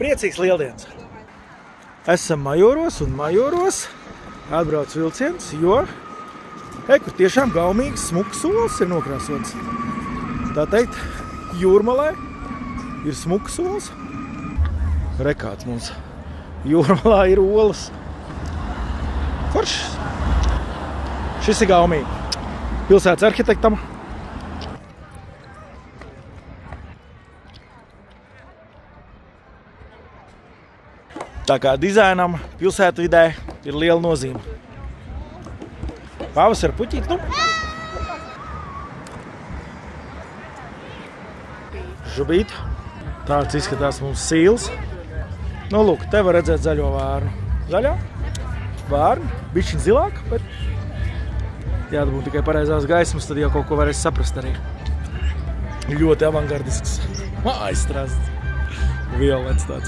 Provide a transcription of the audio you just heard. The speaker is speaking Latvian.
Priecīgs lieldienas! Esam Majoros un Majoros atbrauc vilciens, jo kur tiešām gaumīgs smuks sols ir nokrāsots. Tā teikt, Jūrmalē ir smuks sols. Rekāds mums. Jūrmalā ir olas. Foršs. Šis ir gaumīgi. Pilsētas arhitektam. Tā kā dizainam pilsētvidē ir liela nozīme. Pavasara puķīt, nu? Žubīt. Tāds izskatās mums sīls. Nu, lūk, te var redzēt zaļo vārnu. Zaļā vārna, bišķiņ zilāka, bet jādabū tikai pareizās gaismas, tad jau kaut ko varēs saprast arī. Ļoti avangardisks. Aizstrasts. Violets tāds.